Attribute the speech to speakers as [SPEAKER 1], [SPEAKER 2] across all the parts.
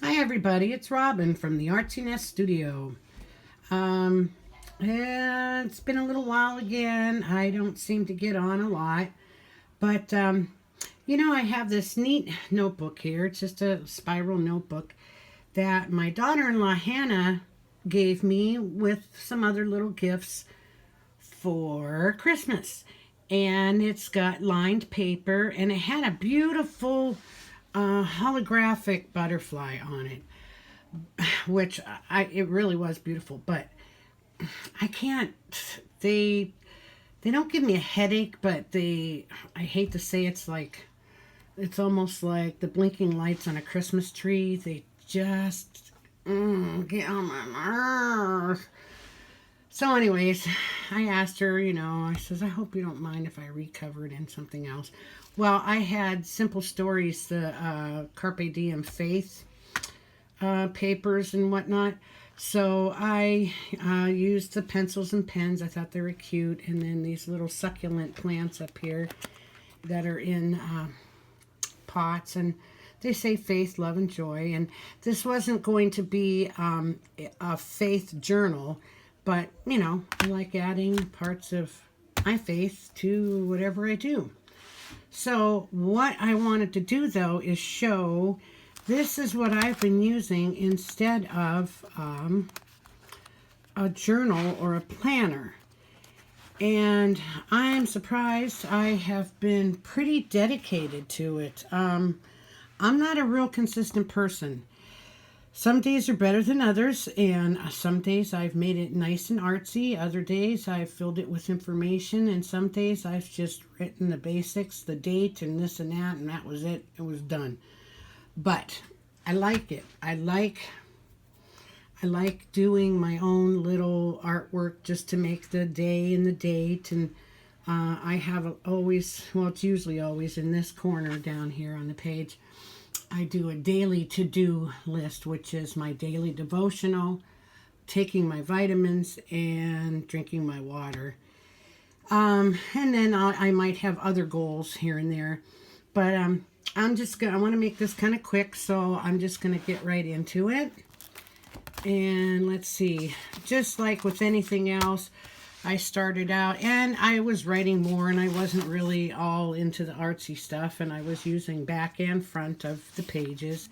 [SPEAKER 1] Hi everybody, it's Robin from the Artsy Nest Studio. Yeah, it's been a little while again. I don't seem to get on a lot, but I have this neat notebook here. It's just a spiral notebook that my daughter-in-law Hannah gave me with some other little gifts for Christmas. And it's got lined paper and it had a beautiful holographic butterfly on it, which it really was beautiful. But I can't. They don't give me a headache, but I hate to say it's almost like the blinking lights on a Christmas tree. They just get on my nerves. So, anyways, I asked her, I says, I hope you don't mind if I recover it in something else. Well, I had Simple Stories, the Carpe Diem Faith papers and whatnot. So I used the pencils and pens. I thought they were cute. And then these little succulent plants up here that are in pots. And they say faith, love, and joy. And this wasn't going to be a faith journal. But, I like adding parts of my faith to whatever I do. So what I wanted to do, though, is show this is what I've been using instead of a journal or a planner. And I'm surprised. I have been pretty dedicated to it. I'm not a real consistent person. Some days are better than others, and some days I've made it nice and artsy. Other days I've filled it with information, and some days I've just written the basics, the date, and this and that was it. It was done. But I like it. I like doing my own little artwork just to make the day and the date. And I have it's usually always in this corner down here on the page. I do a daily to-do list, which is my daily devotional, taking my vitamins, and drinking my water. And then I might have other goals here and there. But I want to make this kind of quick, so I'm just going to get right into it. And let's see, just like with anything else, I started out and I was writing more and I wasn't really all into the artsy stuff, and I was using back and front of the pages.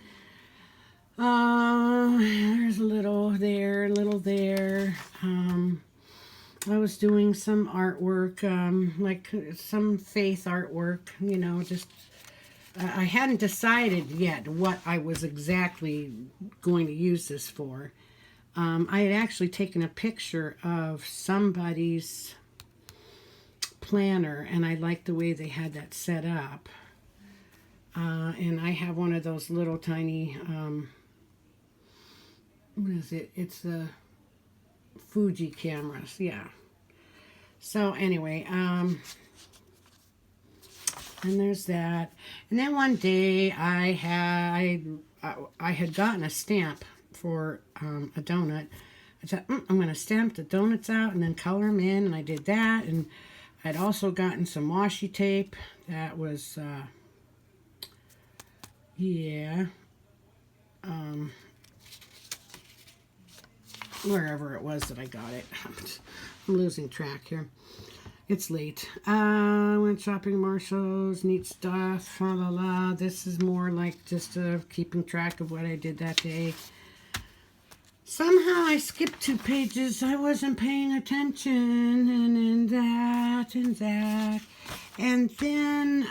[SPEAKER 1] There's a little there, a little there. I was doing some artwork, like some faith artwork, I hadn't decided yet what I was exactly going to use this for. I had actually taken a picture of somebody's planner, and I liked the way they had that set up. And I have one of those little tiny, what is it? It's the Fuji cameras, yeah. So anyway, and there's that. And then one day I had gotten a stamp for a donut. I thought, I'm going to stamp the donuts out and then color them in, and I did that. And I'd also gotten some washi tape that was, wherever it was that I got it. I'm losing track here. It's late. Went shopping at Marshall's, neat stuff, la la la. This is more like just keeping track of what I did that day. Somehow I skipped 2 pages. I wasn't paying attention, and that. And then,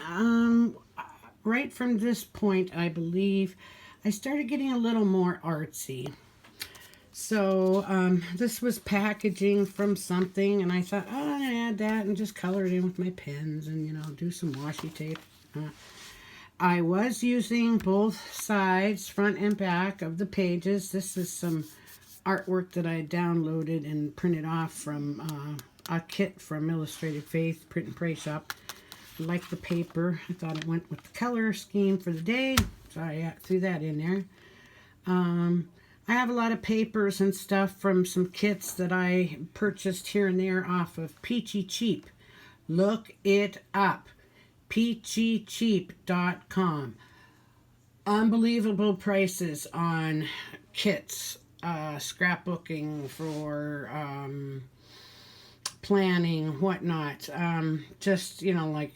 [SPEAKER 1] right from this point, I believe, I started getting a little more artsy. So this was packaging from something, and I thought, I'm going to add that and just color it in with my pens and, do some washi tape. I was using both sides, front and back, of the pages. This is some artwork that I downloaded and printed off from a kit from Illustrated Faith Print and Pray Shop. I liked the paper. I thought it went with the color scheme for the day, so I threw that in there. I have a lot of papers and stuff from some kits that I purchased here and there off of Peachy Cheap. Look it up. peachycheap.com. unbelievable prices on kits, scrapbooking for planning, whatnot. Just, like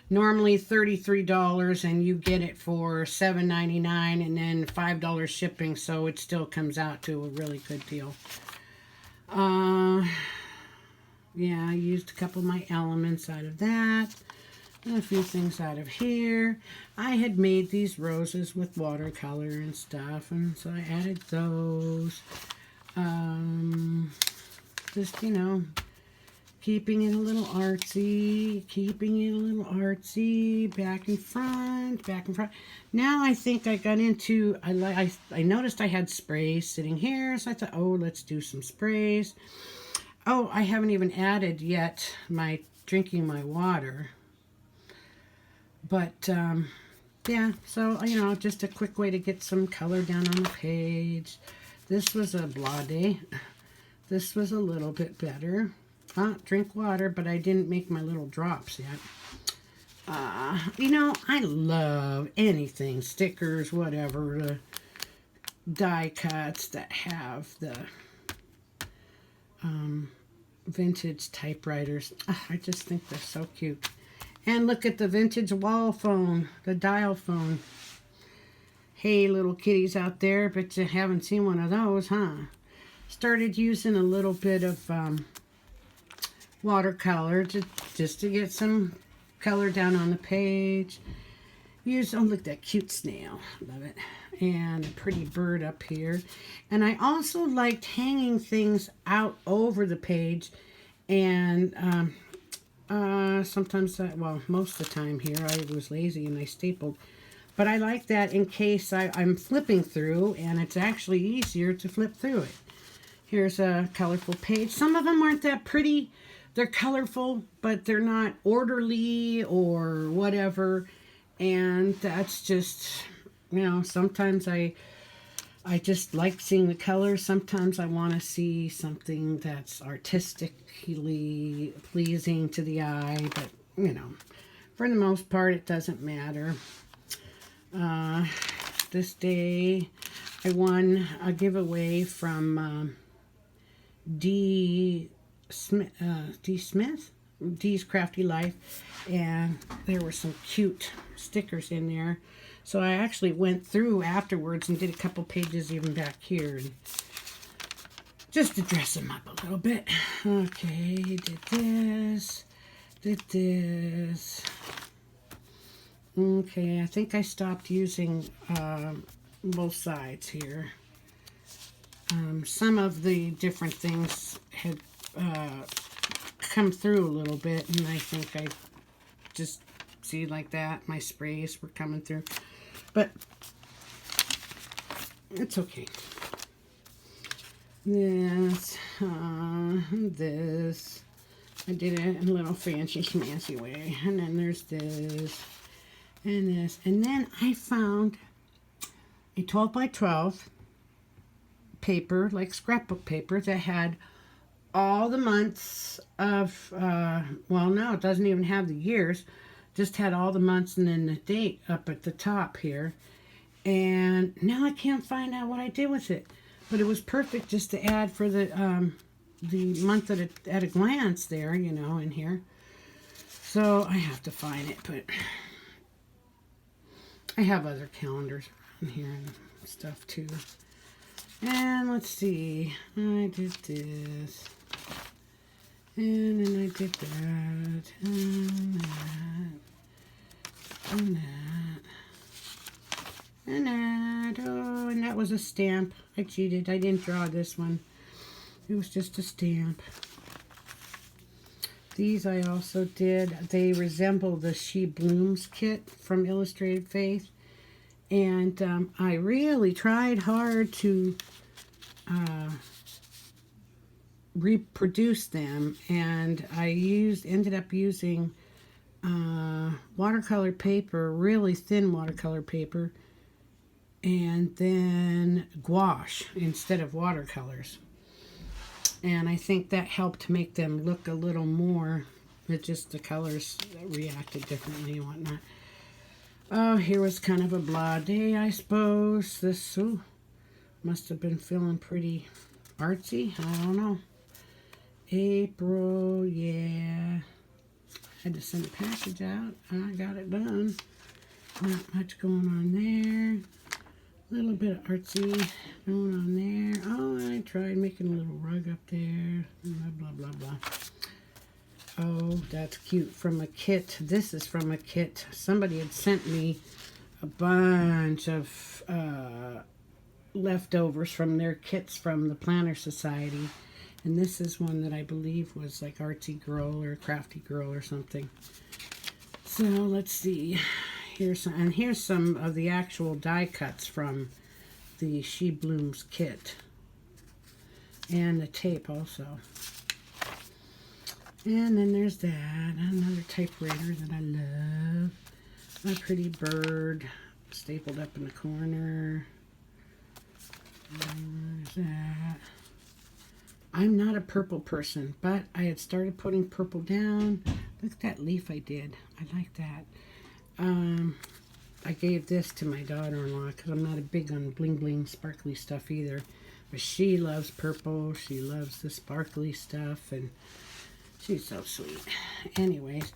[SPEAKER 1] normally $33 and you get it for $7.99 and then $5 shipping, so it still comes out to a really good deal. Yeah, I used a couple of my elements out of that. And a few things out of here. I had made these roses with watercolor and stuff, and so I added those. Just, keeping it a little artsy, back and front. Now I think I got into, I noticed I had sprays sitting here, so I thought, oh, let's do some sprays. Oh, I haven't even added yet my drinking my water. But, yeah, so, just a quick way to get some color down on the page. This was a Blade. This was a little bit better. Drink water, but I didn't make my little drops yet. I love anything, stickers, whatever, die cuts that have the vintage typewriters. I just think they're so cute. And look at the vintage wall phone, the dial phone. Hey, little kitties out there, but you haven't seen one of those, huh? Started using a little bit of watercolor just to get some color down on the page. Oh, look at that cute snail. Love it. And a pretty bird up here. And I also liked hanging things out over the page. And sometimes, most of the time here, I was lazy and I stapled. But I like that in case I'm flipping through, and it's actually easier to flip through it. Here's a colorful page. Some of them aren't that pretty. They're colorful, but they're not orderly or whatever. And that's just, sometimes I just like seeing the colors. Sometimes I want to see something that's artistically pleasing to the eye. But, for the most part, it doesn't matter. This day, I won a giveaway from D's Crafty Life, and there were some cute stickers in there. So I actually went through afterwards and did a couple pages even back here, and just to dress them up a little bit. Okay, did this. Okay, I think I stopped using both sides here. Some of the different things had come through a little bit, and I think I just see like that. My sprays were coming through, but it's okay. This, I did it in a little fancy way, and then there's this. And this, and then I found a 12 by 12 paper, like scrapbook paper, that had all the months of, no, it doesn't even have the years, just had all the months and then the date up at the top here. And now I can't find out what I did with it, but it was perfect just to add for the month at a glance there, in here. So I have to find it, but I have other calendars around here and stuff too. And let's see, I did this, and then I did that, and that, and that, and that. Oh, and that was a stamp. I cheated. I didn't draw this one. It was just a stamp. These I also did. They resemble the She Blooms kit from Illustrated Faith. And I really tried hard to reproduce them. And I ended up using watercolor paper, really thin watercolor paper, and then gouache instead of watercolors. And I think that helped make them look a little more, it just the colors reacted differently and whatnot. Oh, here was kind of a blah day, I suppose. This must have been feeling pretty artsy. I don't know. April, yeah. Had to send a package out. I got it done. Not much going on there. A little bit of artsy going on there. Oh, I tried making a little rug up there. Blah, blah, blah, blah. Oh, that's cute. From a kit. This is from a kit. Somebody had sent me a bunch of leftovers from their kits from the Planner Society. And this is one that I believe was like Artsy Girl or Crafty Girl or something. So let's see. Here's some of the actual die cuts from the She Blooms kit. And the tape also. And then there's that. Another typewriter that I love. A pretty bird stapled up in the corner. There's that. I'm not a purple person, but I had started putting purple down. Look at that leaf I did. I like that. I gave this to my daughter-in-law because I'm not a big on bling-bling sparkly stuff either. But she loves purple. She loves the sparkly stuff, and she's so sweet. Anyways,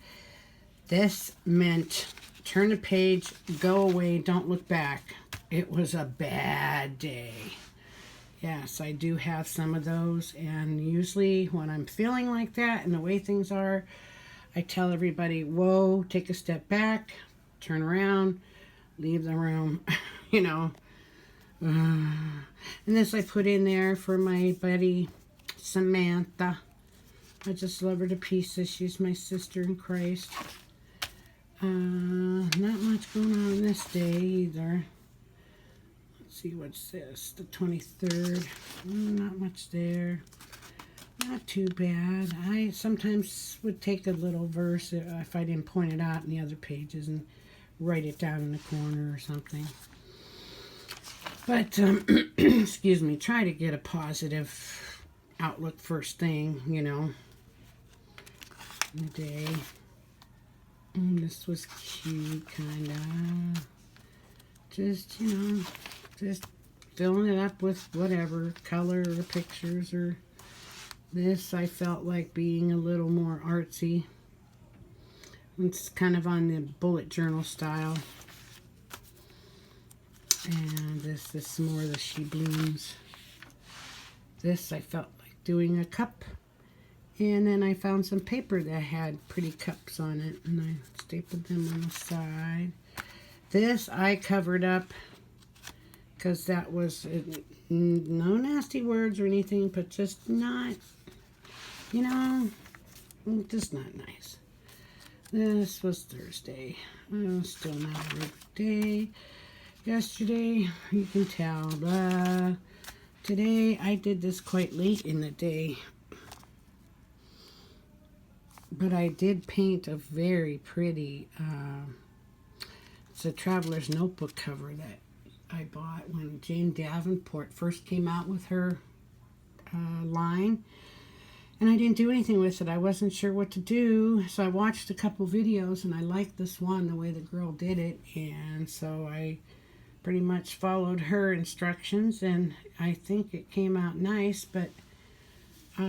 [SPEAKER 1] this meant turn the page, go away, don't look back. It was a bad day. Yes, I do have some of those, and usually when I'm feeling like that and the way things are, I tell everybody, whoa, take a step back, turn around, leave the room, you know. And this I put in there for my buddy Samantha. I just love her to pieces. She's my sister in Christ. Not much going on this day either. See, what's this? The 23rd. Not much there. Not too bad. I sometimes would take a little verse if I didn't point it out in the other pages and write it down in the corner or something. But, excuse me, try to get a positive outlook first thing, you know, in the day. This was cute, kind of. Just, you know, just filling it up with whatever color or pictures or this. I felt like being a little more artsy. It's kind of on the bullet journal style. And this is some more of the She Blooms. This I felt like doing a cup. And then I found some paper that had pretty cups on it, and I stapled them on the side. This I covered up because that was no nasty words or anything, but just not, you know, just not nice. This was Thursday. Still not a good day. Yesterday, you can tell. Today, I did this quite late in the day. But I did paint a very pretty, it's a Traveler's Notebook cover that I bought when Jane Davenport first came out with her line. And I didn't do anything with it. I wasn't sure what to do. So I watched a couple videos and I liked this one, the way the girl did it. And so I pretty much followed her instructions and I think it came out nice. But I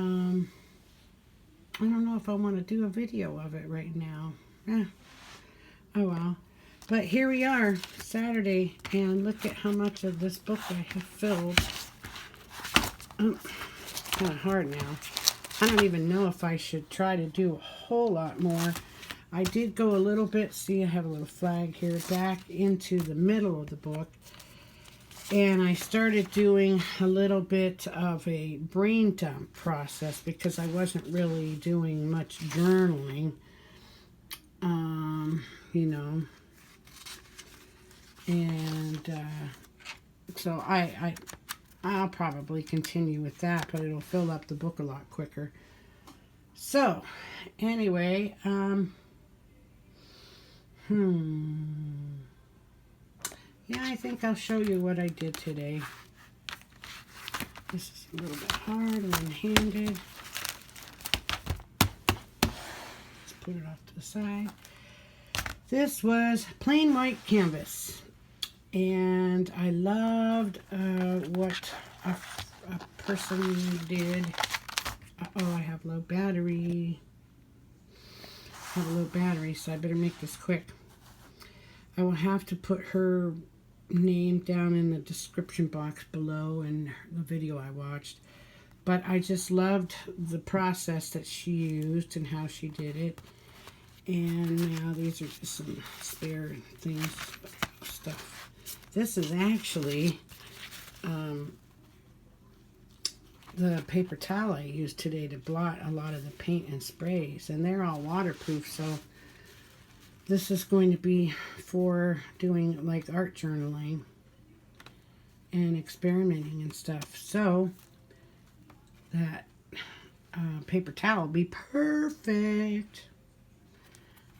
[SPEAKER 1] don't know if I want to do a video of it right now. Oh well. But here we are, Saturday, and look at how much of this book I have filled. It's kind of hard now. I don't even know if I should try to do a whole lot more. I did go a little bit, see I have a little flag here, back into the middle of the book. And I started doing a little bit of a brain dump process because I wasn't really doing much journaling, you know. And so I'll probably continue with that, but it'll fill up the book a lot quicker. So, anyway, yeah, I think I'll show you what I did today. This is a little bit hard, one-handed. Let's put it off to the side. This was plain white canvas. And I loved what a person did. Oh, I have low battery. I have a low battery, so I better make this quick. I will have to put her name down in the description box below in the video I watched. But I just loved the process that she used and how she did it. And now these are just some spare things, stuff. This is actually the paper towel I used today to blot a lot of the paint and sprays. And they're all waterproof, so this is going to be for doing like art journaling and experimenting and stuff. So that paper towel will be perfect.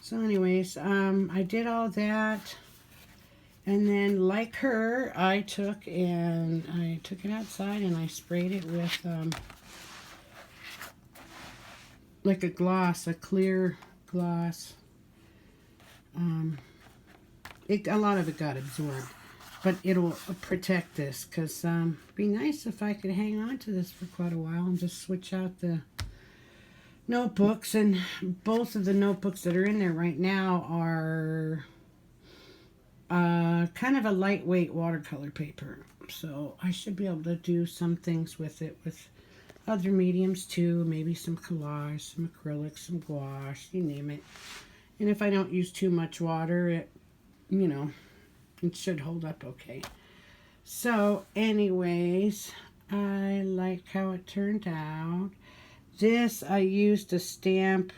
[SPEAKER 1] So anyways, I did all that. And then, like her, I took it outside and I sprayed it with like a gloss, a clear gloss. A lot of it got absorbed, but it'll protect this, because it'd be nice if I could hang on to this for quite a while and just switch out the notebooks. And both of the notebooks that are in there right now are kind of a lightweight watercolor paper, so I should be able to do some things with it with other mediums too, maybe some collage, some acrylic, some gouache, you name it. And if I don't use too much water, it, you know, it should hold up okay. So anyways, I like how it turned out. This I used a stamp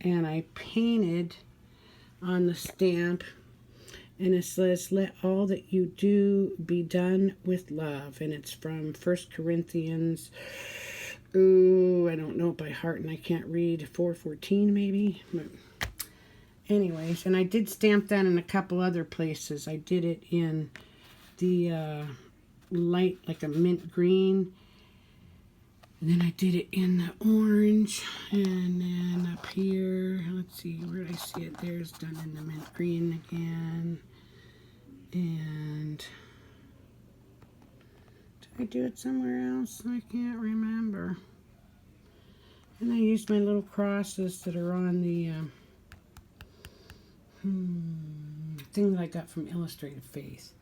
[SPEAKER 1] and I painted on the stamp. And it says, let all that you do be done with love. And it's from 1 Corinthians, ooh, I don't know it by heart and I can't read, 4:14 maybe. But anyways, and I did stamp that in a couple other places. I did it in the light, like a mint green. And then I did it in the orange. And then up here, let's see, where did I see it? There's done in the mint green again. And did I do it somewhere else? I can't remember. And I used my little crosses that are on the thing that I got from Illustrated Faith.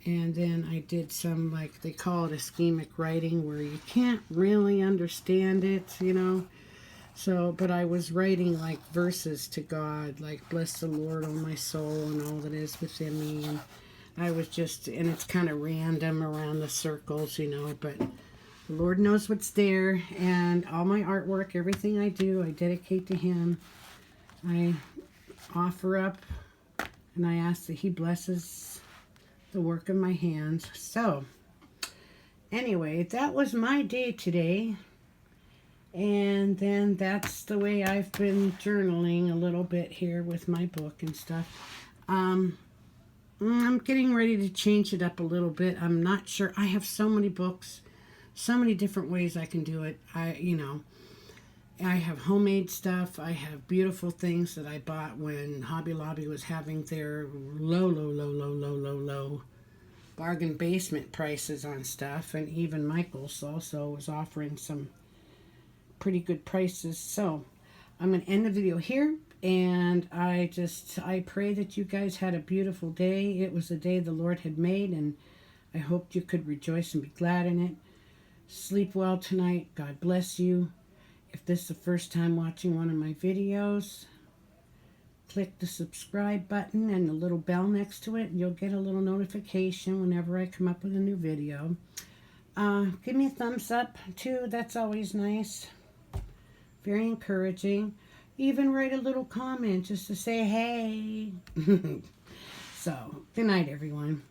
[SPEAKER 1] And then I did some, like, they call it ischemic writing, where you can't really understand it, you know. So, but I was writing, like, verses to God, like, bless the Lord, O my soul, and all that is within me. And I was just, and it's kind of random around the circles, you know, but the Lord knows what's there. And all my artwork, everything I do, I dedicate to Him. I offer up, and I ask that He blesses the work of my hands. So anyway, that was my day today, and then that's the way I've been journaling a little bit here with my book and stuff. I'm getting ready to change it up a little bit. I'm not sure. I have so many books, so many different ways I can do it. I have homemade stuff. I have beautiful things that I bought when Hobby Lobby was having their low bargain basement prices on stuff. And even Michael's also was offering some pretty good prices. So I'm going to end the video here. And I pray that you guys had a beautiful day. It was a day the Lord had made, and I hoped you could rejoice and be glad in it. Sleep well tonight. God bless you. If this is the first time watching one of my videos, click the subscribe button and the little bell next to it, and you'll get a little notification whenever I come up with a new video. Give me a thumbs up too. That's always nice. Very encouraging. Even write a little comment just to say hey. So, good night, everyone.